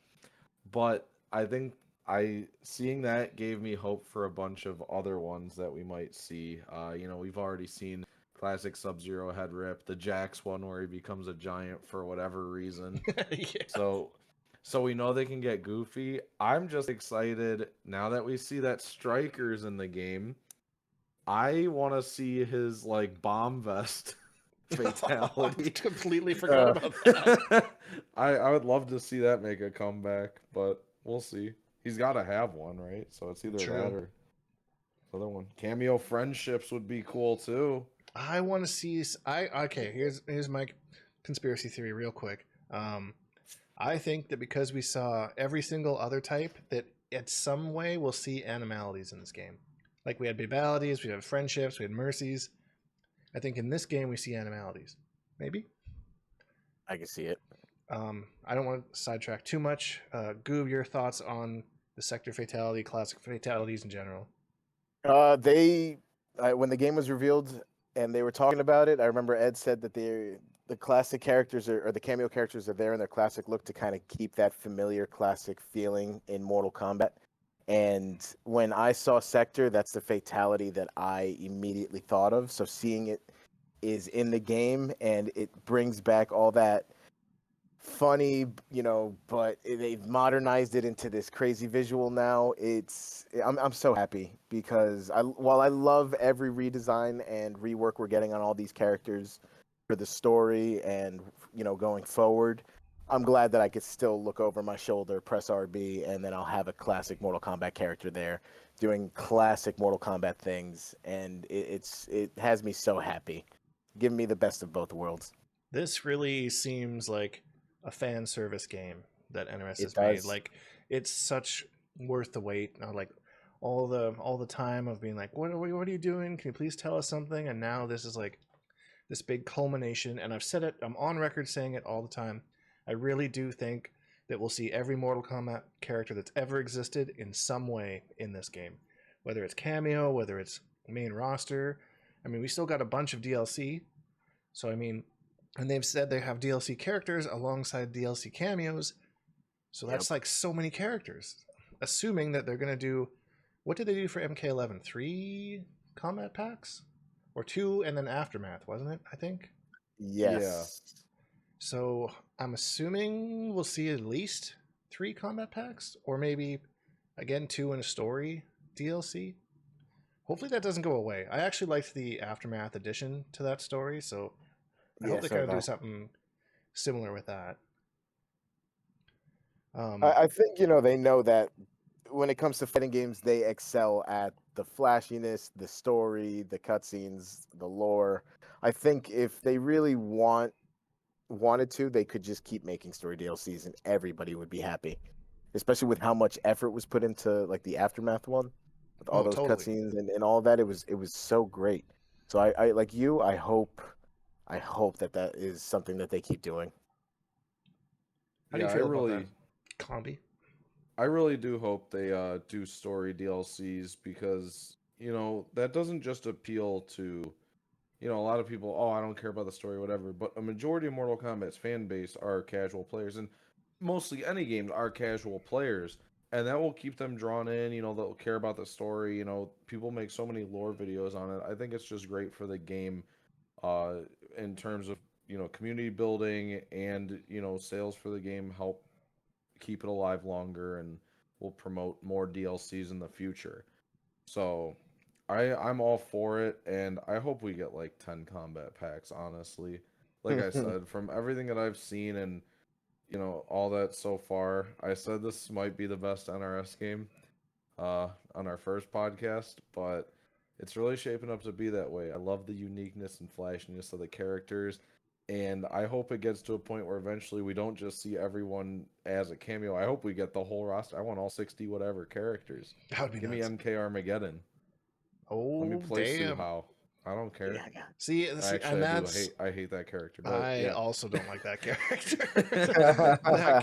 But I think I seeing that gave me hope for a bunch of other ones that we might see. We've already seen classic Sub-Zero head rip, the Jax one where he becomes a giant for whatever reason. Yeah. So we know they can get goofy. I'm just excited now that we see that Striker's in the game. I want to see his like bomb vest fatality. Completely forgot about that. I would love to see that make a comeback, but we'll see. He's got to have one, right? So it's either True. that or the other one. Cameo friendships would be cool too. I want to see. Okay. Here's my conspiracy theory, real quick. I think that because we saw every single other type, that in some way we'll see animalities in this game. Like we had babalities, we had friendships, we had mercies. I think in this game we see animalities. Maybe. I can see it. I don't want to sidetrack too much. Goob, your thoughts on the sector fatality, classic fatalities in general? When the game was revealed and they were talking about it, I remember Ed said that the classic characters or the cameo characters are there in their classic look to kind of keep that familiar classic feeling in Mortal Kombat. And when I saw Sector, that's the fatality that I immediately thought of. So seeing it is in the game and it brings back all that funny, but they've modernized it into this crazy visual now. I'm so happy because while I love every redesign and rework we're getting on all these characters for the story and going forward, I'm glad that I could still look over my shoulder, press RB, and then I'll have a classic Mortal Kombat character there doing classic Mortal Kombat things, and it has me so happy, giving me the best of both worlds. This really seems like a fan service game that NRS It has made. does. Like it's such worth the wait. Like all the time of being like, what are you doing? Can you please tell us something? And now this is like this big culmination. And I've said it. I'm on record saying it all the time. I really do think that we'll see every Mortal Kombat character that's ever existed in some way in this game, whether it's cameo, whether it's main roster. I mean, we still got a bunch of DLC. So I mean, and they've said they have DLC characters alongside DLC cameos. So that's like so many characters. Assuming that they're going to do, what did they do for MK11? 3 combat packs? Or 2 and then Aftermath, wasn't it? I think. Yes. So I'm assuming we'll see at least 3 combat packs, or maybe again 2 in a story DLC. Hopefully that doesn't go away. I actually liked the Aftermath addition to that story, so I hope they kind of do something similar with that. I think they know that when it comes to fighting games, they excel at the flashiness, the story, the cutscenes, the lore. I think if they really wanted to, they could just keep making story DLCs, and everybody would be happy. Especially with how much effort was put into like the Aftermath one, with all those totally. cutscenes and all that. It was so great. So I like you. I hope that is something that they keep doing. How do you feel about that, Combi? I really do hope they do story DLCs because that doesn't just appeal to a lot of people. Oh, I don't care about the story, whatever. But a majority of Mortal Kombat's fan base are casual players, and mostly any games are casual players, and that will keep them drawn in. They'll care about the story. People make so many lore videos on it. I think it's just great for the game, in terms of community building and sales for the game. Help keep it alive longer, and we'll promote more DLCs in the future. So I'm all for it, and I hope we get like 10 combat packs, honestly. Like I said, from everything that I've seen and all that so far, I said this might be the best NRS game on our first podcast, but it's really shaping up to be that way. I love the uniqueness and flashiness of the characters, and I hope it gets to a point where eventually we don't just see everyone as a cameo. I hope we get the whole roster. I want all 60 whatever characters. That would be Give nuts. me MK Armageddon. Oh, Let me play damn. Suhao. I don't care. Yeah. See, Actually, and that's I hate that character. But I yeah. also don't like that character.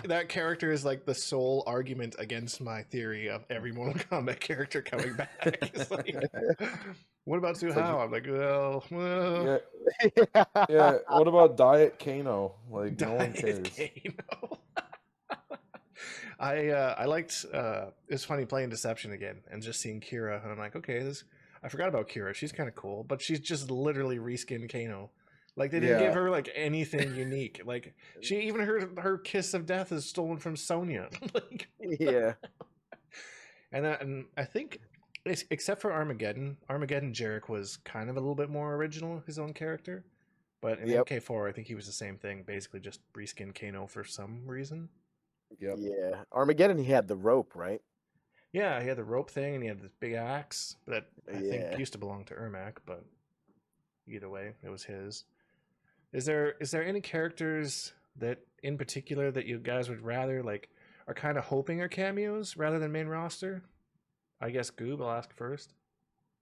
that character is like the sole argument against my theory of every Mortal Kombat character coming back. It's like, what about Suhao? I'm like, well, yeah. What about Diet Kano? Like no one Diet cares. Kano. I liked it's funny playing Deception again and just seeing Kira, and I'm like, okay, I forgot about Kira. She's kind of cool, but she's just literally reskinned Kano. Like they didn't give her like anything unique. Like she even her kiss of death is stolen from Sonya. Like, Yeah. and I think except for Armageddon Jarek was kind of a little bit more original, his own character. But in Yep. MK4, I think he was the same thing, basically just reskin Kano for some reason. Yep. Yeah. Armageddon, he had the rope, right? Yeah, he had the rope thing and he had this big axe that I think Yeah. used to belong to Ermac, but either way, it was his. Is there any characters that in particular that you guys would rather like are kind of hoping are cameos rather than main roster? I guess Goob, I'll ask first.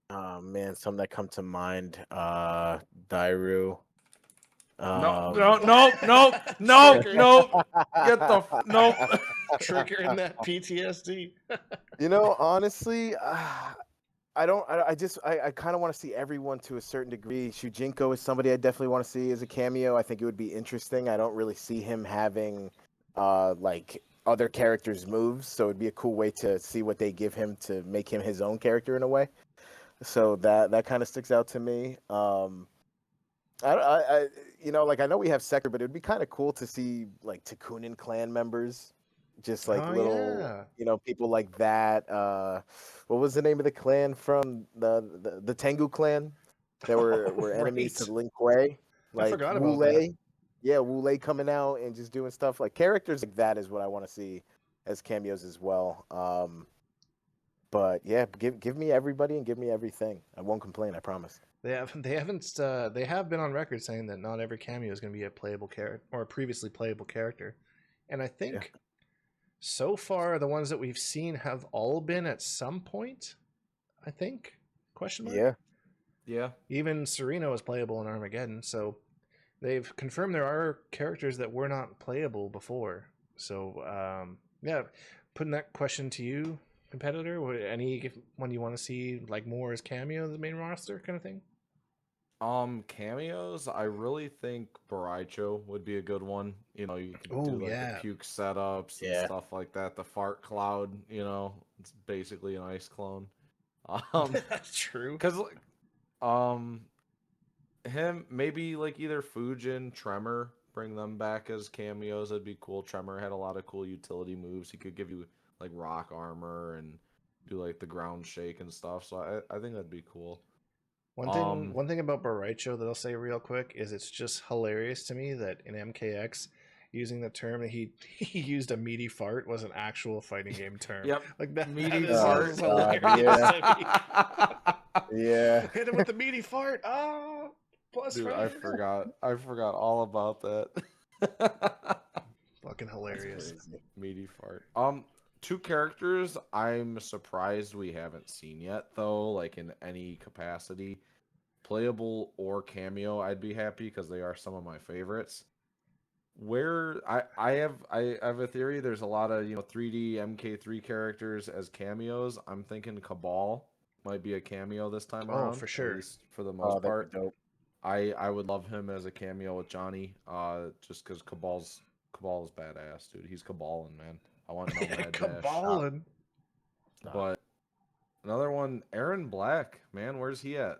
Oh man, some that come to mind. Dairu. No, Um, no, no, no, no, Trigger. no. Get the nope. Triggering that PTSD. You know, honestly, I don't. I kind of want to see everyone to a certain degree. Shujinko is somebody I definitely want to see as a cameo. I think it would be interesting. I don't really see him having, like other characters' moves, so it'd be a cool way to see what they give him to make him his own character in a way. So that kind of sticks out to me. You know, like I know we have Sector, but it'd be kind of cool to see like Takunin clan members, just like Oh little, yeah. you know, people like that. What was the name of the clan from the Tengu clan that were enemies to Right. Lin Kuei? I Like forgot Wu about that. Lei, yeah, Wu Lei coming out and just doing stuff like characters like that is what I want to see as cameos as well. But yeah, give me everybody and give me everything. I won't complain. I promise. They have been on record saying that not every cameo is going to be a playable character or a previously playable character. And I Yeah. think so far the ones that we've seen have all been at some point, I think. Question mark. Yeah. Yeah. Even Serena was playable in Armageddon, so they've confirmed there are characters that were not playable before. So yeah, putting that question to you, competitor, any one you want to see like more as cameo in the main roster kind of thing? Cameos. I really think Baraicho would be a good one. You know, you could Oh do like the yeah. puke setups and Yeah. stuff like that. The fart cloud. You know, it's basically an ice clone. Um, That's true. cause like, um, him maybe like either Fujin, Tremor, bring them back as cameos. That'd be cool. Tremor had a lot of cool utility moves. He could give you like rock armor and do like the ground shake and stuff. So I think that'd be cool. One thing, Um, one thing about Baraicho that I'll say real quick is it's just hilarious to me that in MKX, using the term that he he used a meaty fart was an actual fighting game term. yep, Like that meaty is Oh fart. just God, hilarious yeah, to me. yeah. Hit him with the meaty fart. Oh, plus Dude, five. I forgot all about that. Fucking That's hilarious. crazy. Meaty fart. Two characters I'm surprised we haven't seen yet though, like in any capacity, playable or cameo. I'd be happy because they are some of my favorites. Where I have a theory. There's a lot of 3D MK3 characters as cameos. I'm thinking Cabal might be a cameo this time Oh, around, for at sure. least for the Oh, most that'd be part. dope. I would love him as a cameo with Johnny, just because Cabal is badass, dude. He's caballing, man. I want Nomad Dash. Stop, Cabalin. stop. But another one, Aaron Black, man, where's he at? Like,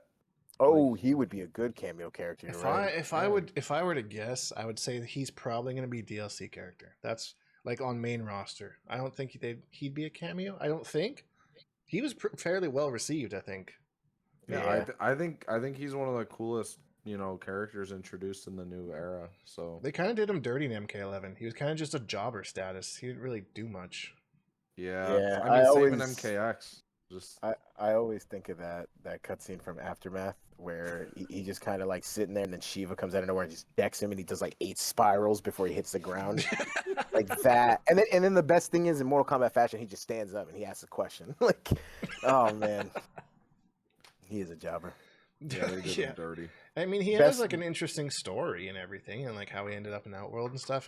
Oh, he would be a good cameo character. You're If right. I if I yeah, would if I were to guess, I would say that he's probably going to be DLC character. That's like on main roster. I don't think he'd be a cameo. I don't think he was fairly well received. I think. yeah. Yeah, I think he's one of the coolest, characters introduced in the new era. So They kind of did him dirty in MK11. He was kind of just a jobber status. He didn't really do much. yeah, yeah. I mean, same in MKX. Just I always think of that cutscene from Aftermath where he just kind of like sitting there, and then Shiva comes out of nowhere and just decks him, and he does like 8 spirals before he hits the ground, like that. And then the best thing is in Mortal Kombat fashion, he just stands up and he asks a question. Like, oh man, he is a jobber. yeah, they did Yeah, him dirty. I mean, he has Best. like an interesting story and everything, and like how he ended up in Outworld and stuff.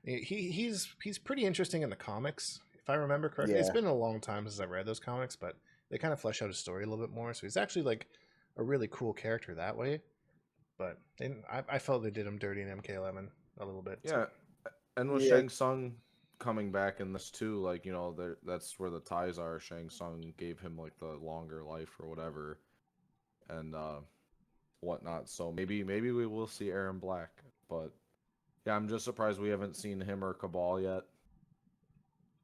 He's pretty interesting in the comics, if I remember correctly. It's Yeah, been a long time since I read those comics, but they kind of flesh out his story a little bit more. So he's actually like a really cool character that way. But I felt they did him dirty in MK11 a little bit. So. Yeah, and with yeah. Shang Tsung coming back in this too, like that's where the ties are. Shang Tsung gave him like the longer life or whatever, and whatnot. So maybe we will see Aaron Black, but yeah, I'm just surprised we haven't seen him or Cabal yet.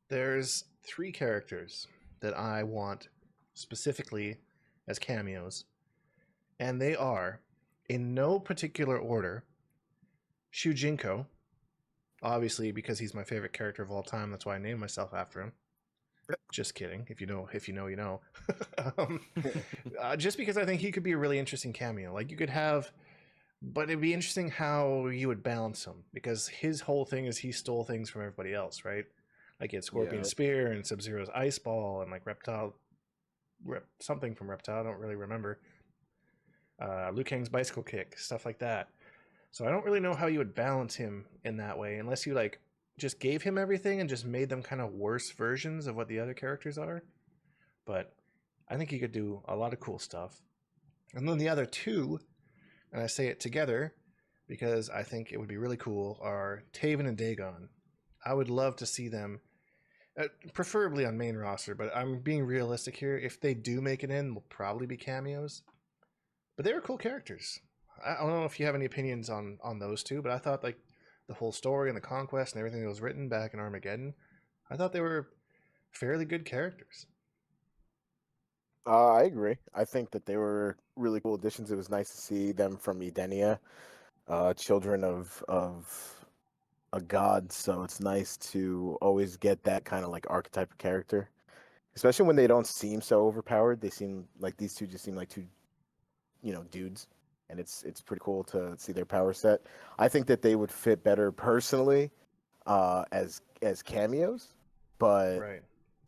There's 3 characters that I want specifically as cameos, and they are in no particular order, Shujinko, obviously because he's my favorite character of all time. That's why I named myself after him. Just kidding. If you know, you know. um, just because I think he could be a really interesting cameo. Like you could have, but it'd be interesting how you would balance him because his whole thing is he stole things from everybody else, right? Like he had Scorpion Yeah. Spear and Sub-Zero's Ice Ball and like Reptile, something from Reptile. I don't really remember. Liu Kang's Bicycle Kick, stuff like that. So I don't really know how you would balance him in that way unless you like just gave him everything and just made them kind of worse versions of what the other characters are. But I think he could do a lot of cool stuff. And then the other two, and I say it together because I think it would be really cool, are Taven and Dagon. I would love to see them, preferably on main roster, but I'm being realistic here. If they do make it in, will probably be cameos. But they were cool characters. I don't know if you have any opinions on those two, but I thought like the whole story and the conquest and everything that was written back in Armageddon, I thought they were fairly good characters. I agree. I think that they were really cool additions. It was nice to see them from Edenia, children of a god. So it's nice to always get that kind of like archetype of character, especially when they don't seem so overpowered. They seem like these two just seem like two, dudes, and it's pretty cool to see their power set. I think that they would fit better personally as cameos, but Right.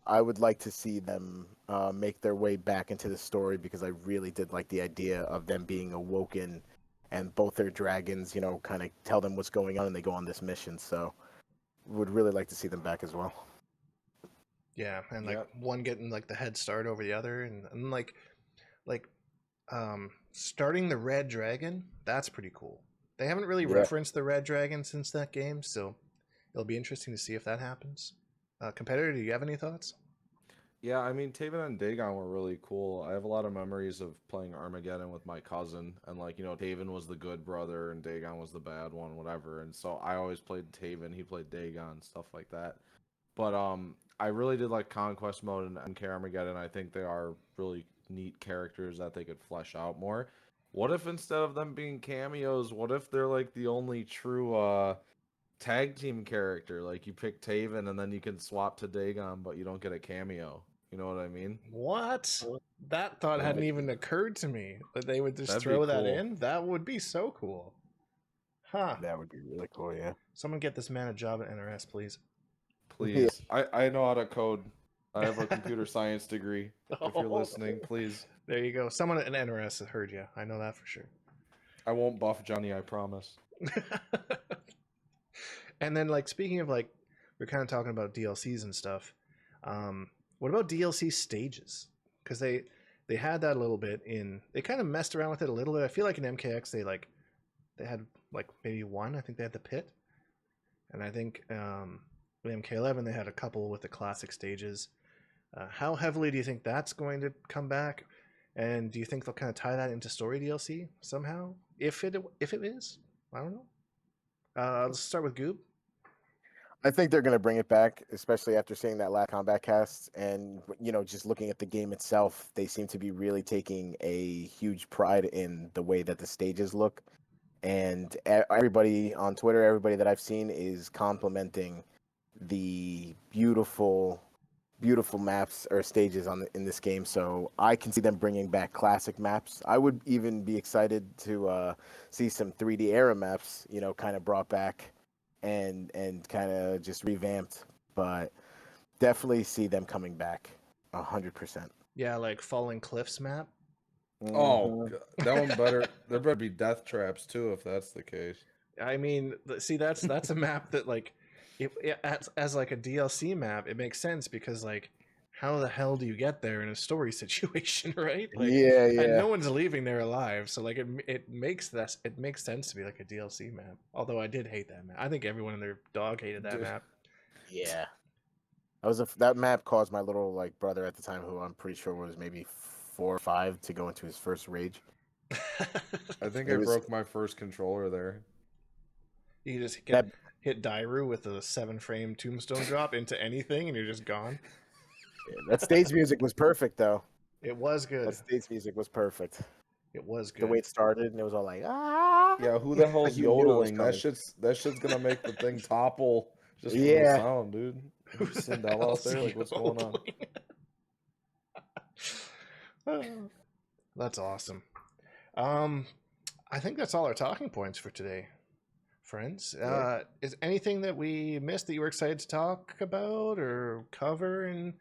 I would like to see them make their way back into the story because I really did like the idea of them being awoken and both their dragons, kind of tell them what's going on and they go on this mission. So would really like to see them back as well. Yeah, and like Yep. one getting like the head start over the other, and like starting the Red Dragon. That's pretty cool. They haven't really Yeah. referenced the Red Dragon since that game, so it'll be interesting to see if that happens. Competitor, do you have any thoughts? Yeah, I mean, Taven and Dagon were really cool. I have a lot of memories of playing Armageddon with my cousin, and like, Taven was the good brother and Dagon was the bad one, whatever. And so I always played Taven, he played Dagon, stuff like that. But I really did like Conquest mode and MK Armageddon. I think they are really neat characters that they could flesh out more. What if instead of them being cameos, what if they're like the only true tag team character? Like you pick Taven and then you can swap to Dagon, but you don't get a cameo. You know what I mean? What? That thought That'd hadn't be, even occurred to me that they would just that'd be throw that cool. in. That would be so cool. Huh. That would be really cool, yeah. Someone get this man a job at NRS, please. Please. I know how to code. I have a computer science degree. If you're listening, please. There you go. Someone at NRS has heard you. I know that for sure. I won't buff Johnny, I promise. And then, like, speaking of like, we're kind of talking about DLCs and stuff. What about DLC stages? Because they had that a little bit in. They kind of messed around with it a little bit. I feel like in MKX they had like maybe one. I think they had the pit, and I think with MK11 they had a couple with the classic stages. How heavily do you think that's going to come back? And do you think they'll kind of tie that into story DLC somehow? If it is, I don't know. Let's start with Goob. I think they're going to bring it back, especially after seeing that last combat cast. And, just looking at the game itself, they seem to be really taking a huge pride in the way that the stages look. And everybody on Twitter, everybody that I've seen is complimenting the beautiful maps or stages in this game. So I can see them bringing back classic maps. I would even be excited to see some 3D era maps, kind of brought back and kind of just revamped. But definitely see them coming back 100%. Yeah, like Falling Cliffs map. Oh, that one better. There better be death traps too, if that's the case. I mean, see, that's a map that like, as like a DLC map, it makes sense because like, how the hell do you get there in a story situation, right? Like, Yeah, and yeah. no one's leaving there alive, so like it makes sense to be like a DLC map. Although I did hate that map. I think everyone and their dog hated that Dude. map. Yeah. That map caused my little like brother at the time, who I'm pretty sure was maybe 4 or 5, to go into his first rage. I think It I was- broke my first controller there. You just That hit Dairu with a 7-frame tombstone drop into anything, and you're just gone. that stage music was perfect, though. It was good. That stage music was perfect. It was The way good. it started, and it was all like, ah. Yeah, who the hell's You knew it was yodeling? coming. That shit's gonna make the thing topple just from the Yeah. sound, dude. Who Is the Sindel out hell's there? Like, what's going on? yodeling? That's awesome. I think that's all our talking points for today, friends. Yeah. Is anything that we missed that you were excited to talk about or cover? And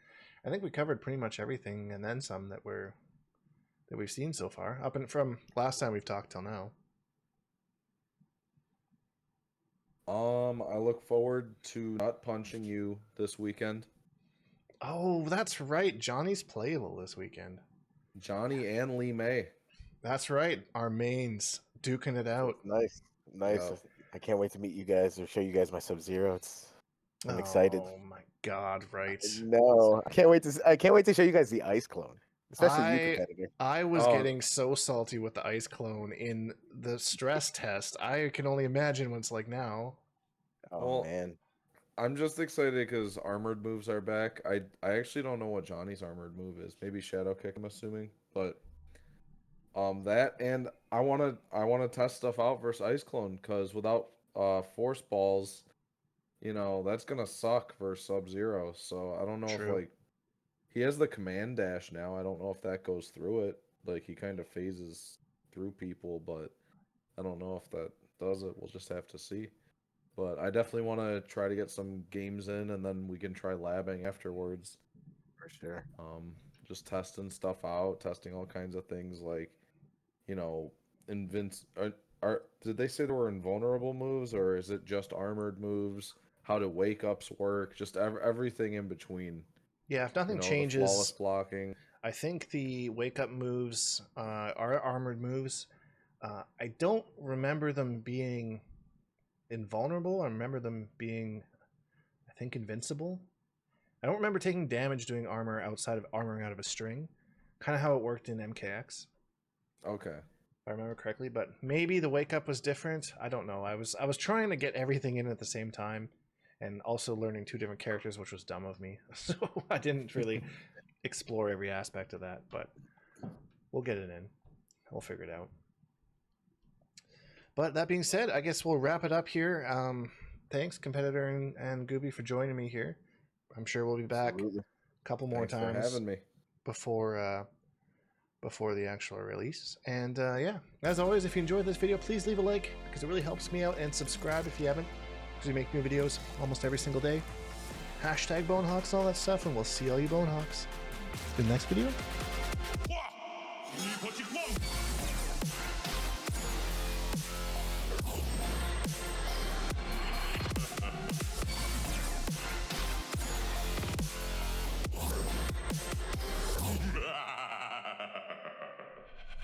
I think we covered pretty much everything and then some that we've seen so far, up and from last time we've talked till now. I look forward to nut punching you this weekend. Oh, that's right. Johnny's playable this weekend. Johnny and Lee May. That's right. Our mains duking it out. Nice. Yeah. I can't wait to meet you guys or show you guys my Sub-Zero. I'm excited. Oh my god! Right. No, I can't wait to show you guys the ice clone, especially you, competitor. I was Oh. getting so salty with the ice clone in the stress test. I can only imagine what it's like now. Oh Well, man, I'm just excited because armored moves are back. I actually don't know what Johnny's armored move is. Maybe Shadow Kick, I'm assuming. But that, and I wanna test stuff out versus Ice Clone, because without force balls, that's gonna suck versus Sub-Zero. So I don't know if True. like he has the command dash now. I don't know if that goes through it. Like he kind of phases through people, but I don't know if that does it. We'll just have to see. But I definitely want to try to get some games in, and then we can try labbing afterwards. for sure. Just testing stuff out, testing all kinds of things like, invince. Did they say there were invulnerable moves, or is it just armored moves? How do wake ups work? Just everything in between. Yeah, if nothing The flawless changes, blocking. I think the wake up moves are armored moves. I don't remember them being invulnerable. I remember them being, I think, invincible. I don't remember taking damage doing armor outside of armoring out of a string. Kind of how it worked in MKX, Okay. if I remember correctly. But maybe the wake up was different. I don't know. I was trying to get everything in at the same time, and also learning two different characters, which was dumb of me. So I didn't really explore every aspect of that. But we'll get it in. We'll figure it out. But that being said, I guess we'll wrap it up here. Thanks, Kompetitor and Goobie, for joining me here. I'm sure we'll be back Absolutely. a couple more Thanks for times having me. before the actual release. And yeah, as always, if you enjoyed this video, please leave a like because it really helps me out, and subscribe if you haven't, because we make new videos almost every single day. Hashtag Bonehawks, all that stuff, and we'll see all you Bonehawks in the next video.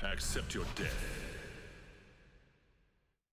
Accept your death.